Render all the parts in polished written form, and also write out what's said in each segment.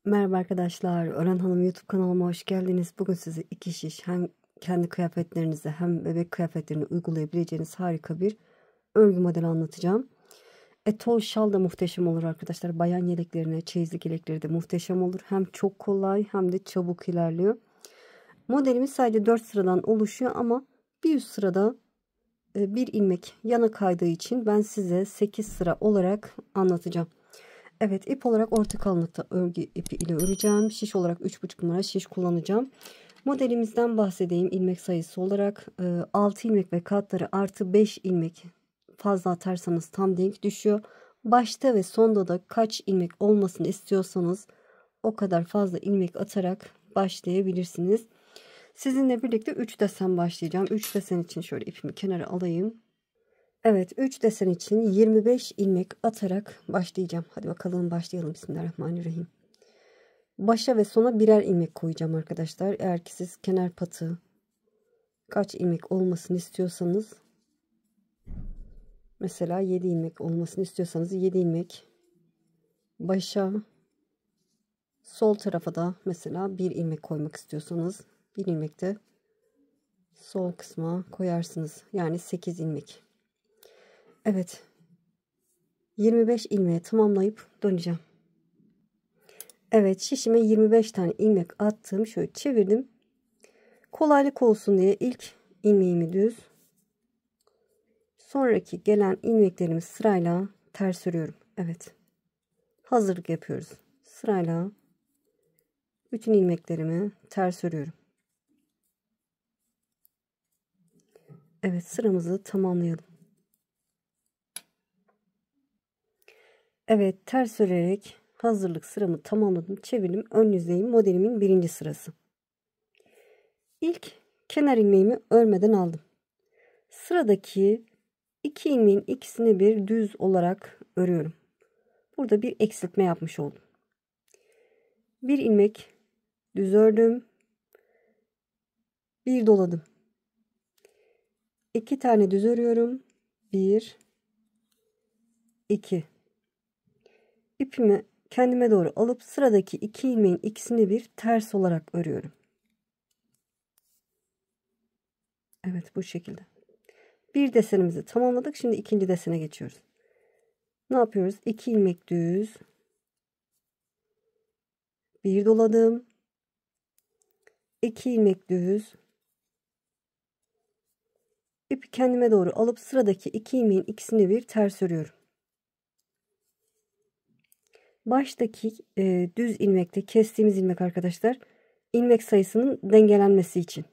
Merhaba arkadaşlar, Ören Hanım YouTube kanalıma hoş geldiniz. Bugün size iki şiş hem kendi kıyafetlerinize hem bebek kıyafetlerine uygulayabileceğiniz harika bir örgü modeli anlatacağım. Etol şal da muhteşem olur arkadaşlar. Bayan yeleklerine, çeyizlik yelekleri de muhteşem olur. Hem çok kolay hem de çabuk ilerliyor. Modelimiz sadece 4 sıradan oluşuyor ama bir üst sırada bir ilmek yana kaydığı için ben size 8 sıra olarak anlatacağım. Evet, ip olarak orta kalınlıkta örgü ipi ile öreceğim. Şiş olarak 3,5 numara şiş kullanacağım. Modelimizden bahsedeyim. İlmek sayısı olarak 6 ilmek ve katları artı 5 ilmek fazla atarsanız tam denk düşüyor. Başta ve sonda da kaç ilmek olmasını istiyorsanız o kadar fazla ilmek atarak başlayabilirsiniz. Sizinle birlikte 3 desen başlayacağım. 3 desen için şöyle ipimi kenara alayım. Evet, 3 desen için 25 ilmek atarak başlayacağım. Hadi bakalım başlayalım. Bismillahirrahmanirrahim. Başa ve sona birer ilmek koyacağım arkadaşlar. Eğer ki siz kenar patı kaç ilmek olmasını istiyorsanız, mesela 7 ilmek olmasını istiyorsanız 7 ilmek başa, sol tarafa da mesela 1 ilmek koymak istiyorsanız 1 ilmek de sol kısma koyarsınız. Yani 8 ilmek. Evet, 25 ilmeği tamamlayıp döneceğim. Evet, şişime 25 tane ilmek attım. Şöyle çevirdim. Kolaylık olsun diye ilk ilmeğimi düz, sonraki gelen ilmeklerimi sırayla ters örüyorum. Evet, hazırlık yapıyoruz. Sırayla bütün ilmeklerimi ters örüyorum. Evet, sıramızı tamamlayalım. Evet, ters örerek hazırlık sıramı tamamladım. Çevirdim. Ön yüzeyim modelimin birinci sırası. İlk kenar ilmeğimi örmeden aldım. Sıradaki 2 ilmeğin ikisini bir düz olarak örüyorum. Burada bir eksiltme yapmış oldum. Bir ilmek düz ördüm. Bir doladım. 2 tane düz örüyorum. 1 2. İpimi kendime doğru alıp sıradaki 2 ilmeğin ikisini bir ters olarak örüyorum. Evet, bu şekilde. Bir desenimizi tamamladık. Şimdi ikinci desene geçiyoruz. Ne yapıyoruz? 2 ilmek düz. Bir doladım. 2 ilmek düz. İpi kendime doğru alıp sıradaki 2 ilmeğin ikisini bir ters örüyorum. Baştaki düz ilmekte kestiğimiz ilmek arkadaşlar, ilmek sayısının dengelenmesi için.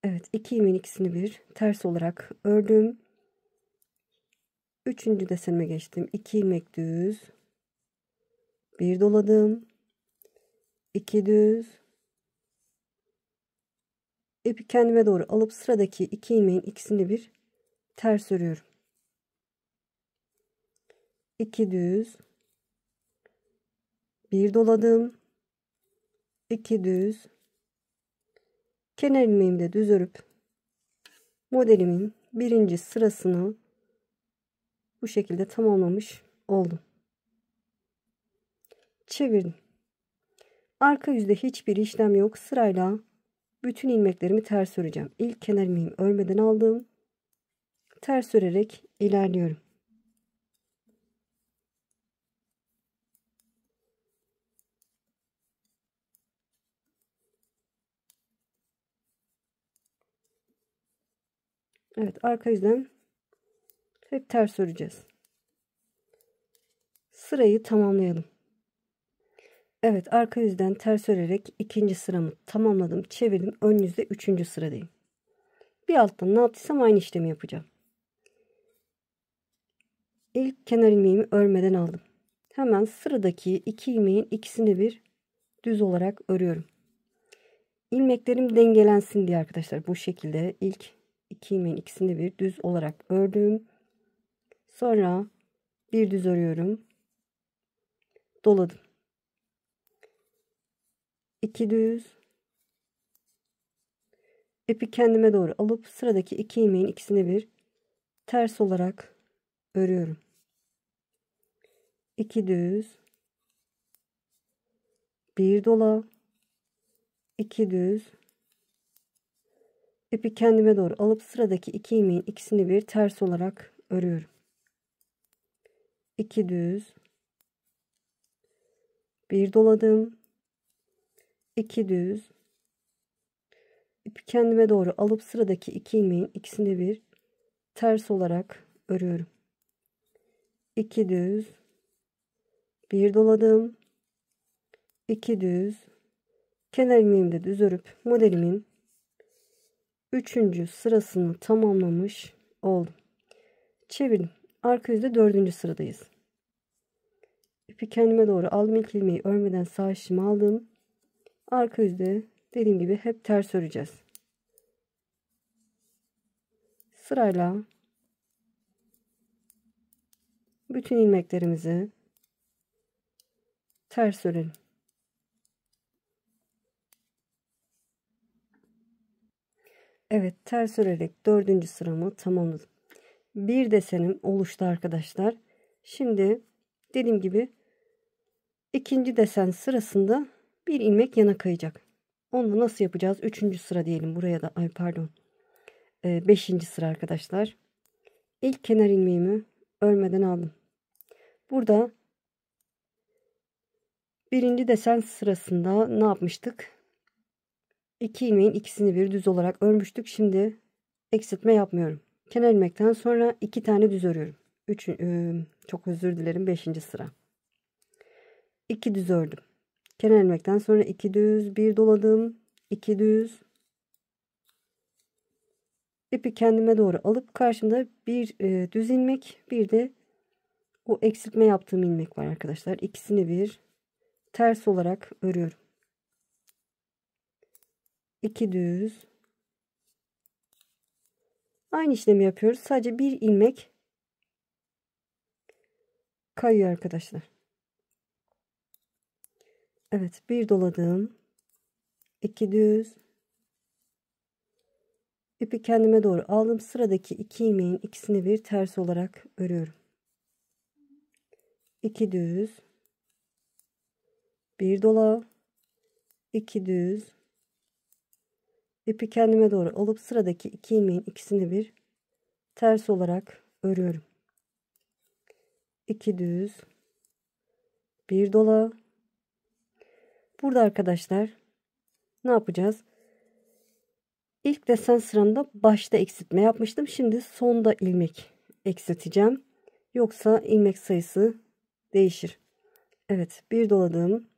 Evet, 2 ilmeğin ikisini bir ters olarak ördüm. Üçüncü desenime geçtim. 2 ilmek düz. Bir doladım. 2 düz. İpi kendime doğru alıp sıradaki 2 ilmeğin ikisini bir ters örüyorum. 2 düz. Bir doladım. 2 düz. Kenar ilmeğimi de düz örüp modelimin birinci sırasını bu şekilde tamamlamış oldum. Çevirdim. Arka yüzde hiçbir işlem yok. Sırayla bütün ilmeklerimi ters öreceğim. İlk kenar ilmeğimi örmeden aldım. Ters örerek ilerliyorum. Evet, arka yüzden hep ters öreceğiz. Sırayı tamamlayalım. Evet, arka yüzden ters örerek ikinci sıramı tamamladım. Çevirdim. Ön yüzde üçüncü sıradayım. Bir alttan ne yaptıysam aynı işlemi yapacağım. İlk kenar ilmeğimi örmeden aldım. Hemen sıradaki 2 ilmeğin ikisini bir düz olarak örüyorum. İlmeklerim dengelensin diye arkadaşlar bu şekilde ilk 2 ilmeğin ikisini bir düz olarak ördüm. Sonra bir düz örüyorum. Doladım. 2 düz. İpi kendime doğru alıp sıradaki 2 ilmeğin ikisini bir ters olarak örüyorum. 2 düz. Bir dola, 2 düz, ipi kendime doğru alıp sıradaki 2 ilmeğin ikisini bir ters olarak örüyorum. 2 düz, bir doladım, 2 düz, ipi kendime doğru alıp sıradaki 2 ilmeğin ikisini bir ters olarak örüyorum. 2 düz, bir doladım, 2 düz, kenar ilmeğimi de düz örüp modelimin 3. sırasını tamamlamış oldum. Çevirdim. Arka yüzde 4. sıradayız. İpi kendime doğru aldım. İlk ilmeği örmeden sağ işimi aldım. Arka yüzde dediğim gibi hep ters öreceğiz. Sırayla bütün ilmeklerimizi ters örelim. Evet, ters örerek 4. sıramı tamamladım. Bir desenim oluştu arkadaşlar. Şimdi dediğim gibi ikinci desen sırasında bir ilmek yana kayacak. Onu nasıl yapacağız? 3. sıra diyelim buraya da. Ay pardon. 5. sıra arkadaşlar. İlk kenar ilmeğimi örmeden aldım. Burada birinci desen sırasında ne yapmıştık? 2 ilmeğin ikisini bir düz olarak örmüştük. Şimdi eksiltme yapmıyorum. Kenar ilmekten sonra 2 tane düz örüyorum. Çok özür dilerim. 5. sıra. 2 düz ördüm. Kenar ilmekten sonra 2 düz, bir doladım, 2 düz. İpi kendime doğru alıp karşımda bir düz ilmek, bir de o eksiltme yaptığım ilmek var arkadaşlar. İkisini bir ters olarak örüyorum. 2 düz. Aynı işlemi yapıyoruz. Sadece bir ilmek kayıyor arkadaşlar. Evet, bir doladım. 2 düz. İpi kendime doğru aldım. Sıradaki 2 ilmeğin ikisini bir ters olarak örüyorum. 2 düz. Bir dola. 2 düz. İpi kendime doğru alıp sıradaki 2 ilmeğin ikisini bir ters olarak örüyorum. 2 düz, bir dola. Burada arkadaşlar ne yapacağız? İlk desen sıramda başta eksiltme yapmıştım. Şimdi sonda ilmek eksilteceğim. Yoksa ilmek sayısı değişir. Evet, bir doladım.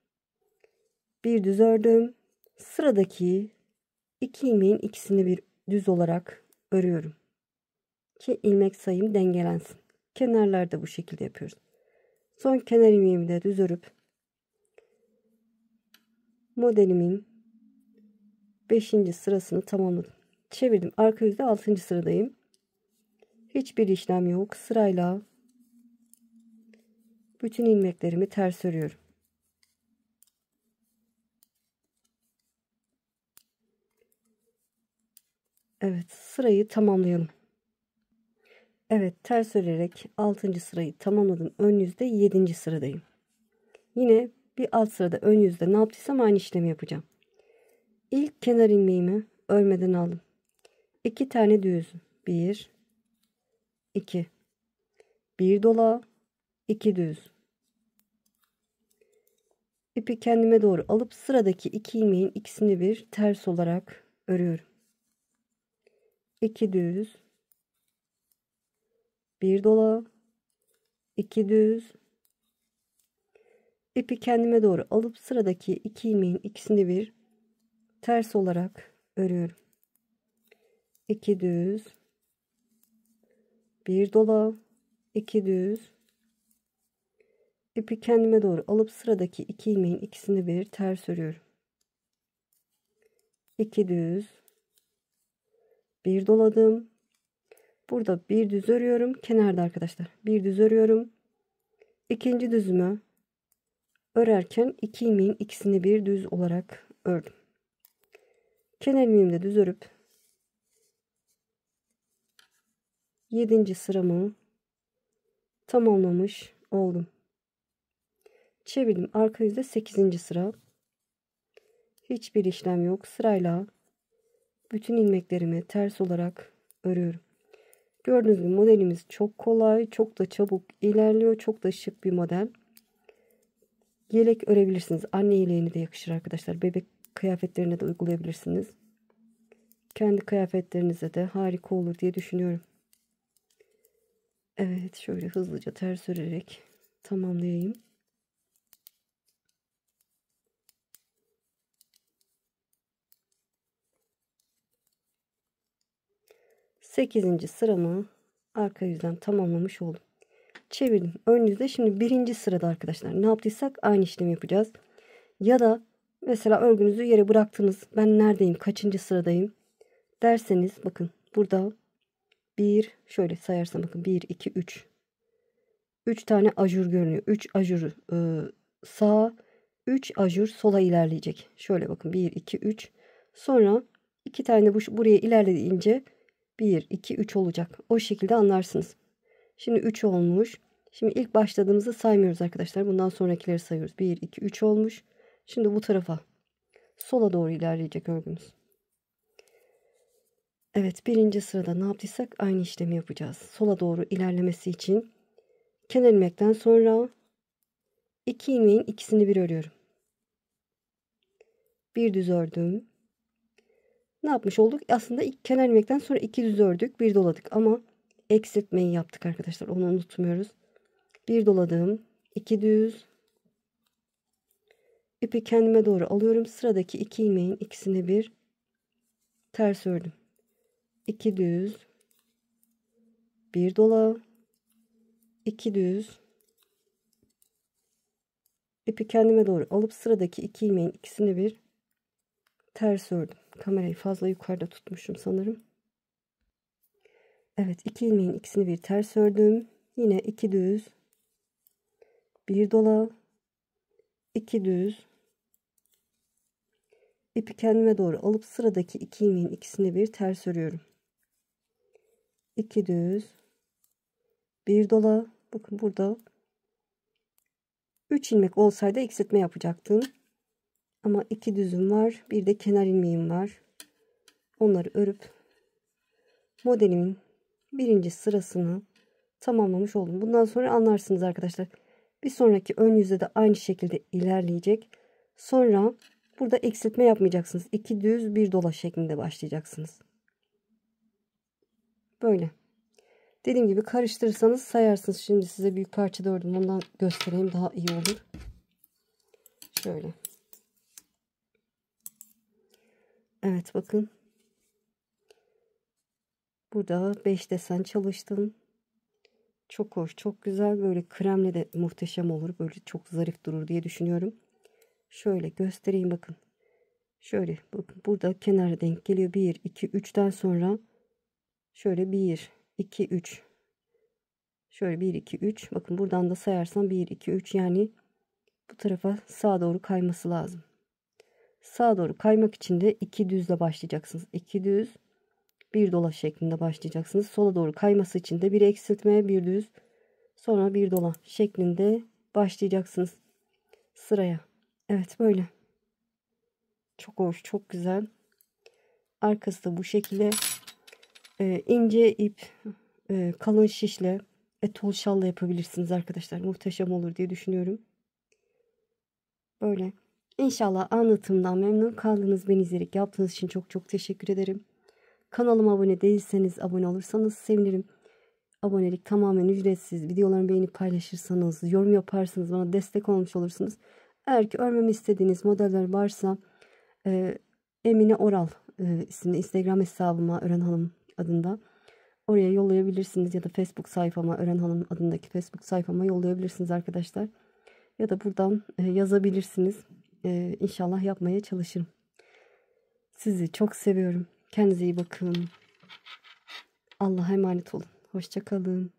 Bir düz ördüm. Sıradaki 2 ilmeğin ikisini bir düz olarak örüyorum. Ki ilmek sayım dengelensin. Kenarlarda bu şekilde yapıyoruz. Son kenar ilmeğimi de düz örüp modelimin 5. sırasını tamamladım. Çevirdim. Arka yüzde 6. sıradayım. Hiçbir işlem yok. Sırayla bütün ilmeklerimi ters örüyorum. Evet, sırayı tamamlayalım. Evet, ters örerek 6. sırayı tamamladım. Ön yüzde 7. sıradayım. Yine bir alt sırada ön yüzde ne yaptıysam aynı işlemi yapacağım. İlk kenar ilmeğimi örmeden aldım. 2 tane düz. 1 2 bir dola, 2 düz. İpi kendime doğru alıp sıradaki 2 ilmeğin ikisini bir ters olarak örüyorum. 2 düz, bir dola, 2 düz. İpi kendime doğru alıp sıradaki 2 ilmeğin ikisini bir ters olarak örüyorum. 2 düz, bir dola, 2 düz. İpi kendime doğru alıp sıradaki 2 ilmeğin ikisini bir ters örüyorum. 2 düz, bir doladım. Burada bir düz örüyorum. Kenarda arkadaşlar. Bir düz örüyorum. İkinci düzümü örerken 2 ilmeğin ikisini bir düz olarak ördüm. Kenar ilmeğimi de düz örüp 7. sıramı tamamlamış oldum. Çevirdim. Arka yüzde 8. sıra. Hiçbir işlem yok. Sırayla bütün ilmeklerimi ters olarak örüyorum. Gördüğünüz gibi modelimiz çok kolay, çok da çabuk ilerliyor. Çok da şık bir model. Yelek örebilirsiniz. Anne yeleğine de yakışır arkadaşlar. Bebek kıyafetlerine de uygulayabilirsiniz. Kendi kıyafetlerinize de harika olur diye düşünüyorum. Evet, şöyle hızlıca ters örerek tamamlayayım. Sekizinci sıramı arka yüzden tamamlamış oldum. Çevirdim. Ön yüzde. Şimdi birinci sırada arkadaşlar ne yaptıysak aynı işlemi yapacağız. Ya da mesela örgünüzü yere bıraktınız. Ben neredeyim? Kaçıncı sıradayım? Derseniz bakın burada bir, şöyle sayarsam bakın 1 2 3. 3 tane ajur görünüyor. 3 ajur sağa, 3 ajur sola ilerleyecek. Şöyle bakın 1 2 3. Sonra 2 tane buraya ilerleyince 1 2 3 olacak. O şekilde anlarsınız. Şimdi 3 olmuş. Şimdi ilk başladığımızda saymıyoruz arkadaşlar. Bundan sonrakileri sayıyoruz. 1 2 3 olmuş. Şimdi bu tarafa sola doğru ilerleyecek örgümüz. Evet, birinci sırada ne yaptıysak aynı işlemi yapacağız. Sola doğru ilerlemesi için kenar ilmekten sonra 2 ilmeğin ikisini bir örüyorum. Bir düz ördüm. Ne yapmış olduk? Aslında ilk kenar ilmekten sonra 2 düz ördük, bir doladık ama eksiltmeyi yaptık arkadaşlar. Onu unutmuyoruz. Bir doladım, 2 düz. İpi kendime doğru alıyorum. Sıradaki 2 ilmeğin ikisini bir ters ördüm. 2 düz, bir dola, 2 düz. İpi kendime doğru alıp sıradaki 2 ilmeğin ikisini bir ters ördüm. Kamerayı fazla yukarıda tutmuşum sanırım. Evet, 2 ilmeğin ikisini bir ters ördüm. Yine 2 düz, bir dola, 2 düz. İpi kendime doğru alıp sıradaki 2 ilmeğin ikisini bir ters örüyorum. 2 düz, bir dola. Bakın burada 3 ilmek olsaydı eksiltme yapacaktım. Ama 2 düzüm var. Bir de kenar ilmeğim var. Onları örüp modelimin birinci sırasını tamamlamış oldum. Bundan sonra anlarsınız arkadaşlar. Bir sonraki ön yüzde de aynı şekilde ilerleyecek. Sonra burada eksiltme yapmayacaksınız. 2 düz bir dola şeklinde başlayacaksınız. Böyle. Dediğim gibi karıştırırsanız sayarsınız. Şimdi size büyük parçada ördüm. Ondan göstereyim, daha iyi olur. Şöyle. Evet, bakın. Burada 5 desen çalıştım. Çok hoş, çok güzel. Böyle kremle de muhteşem olur. Böyle çok zarif durur diye düşünüyorum. Şöyle göstereyim bakın. Şöyle bakın, burada kenara denk geliyor. 1 2 3'ten sonra şöyle 1 2 3. Şöyle 1 2 3. Bakın buradan da sayarsam 1 2 3, yani bu tarafa sağa doğru kayması lazım. Sağa doğru kaymak için de 2 düzle başlayacaksınız. 2 düz, bir dola şeklinde başlayacaksınız. Sola doğru kayması için de bir eksiltme, bir düz, sonra bir dola şeklinde başlayacaksınız sıraya. Evet, böyle. Çok hoş, çok güzel. Arkası da bu şekilde. İnce ip, kalın şişle, etol şalla yapabilirsiniz arkadaşlar. Muhteşem olur diye düşünüyorum. Böyle. İnşallah anlatımdan memnun kaldınız. Beni izleyerek yaptığınız için çok çok teşekkür ederim. Kanalıma abone değilseniz abone olursanız sevinirim. Abonelik tamamen ücretsiz. Videolarımı beğenip paylaşırsanız, yorum yaparsanız bana destek olmuş olursunuz. Eğer ki örmemi istediğiniz modeller varsa Emine Oral isimli Instagram hesabıma, Ören Hanım adında, oraya yollayabilirsiniz. Ya da Facebook sayfama, Ören Hanım adındaki Facebook sayfama yollayabilirsiniz arkadaşlar. Ya da buradan yazabilirsiniz. İnşallah yapmaya çalışırım. Sizi çok seviyorum. Kendinize iyi bakın. Allah'a emanet olun. Hoşça kalın.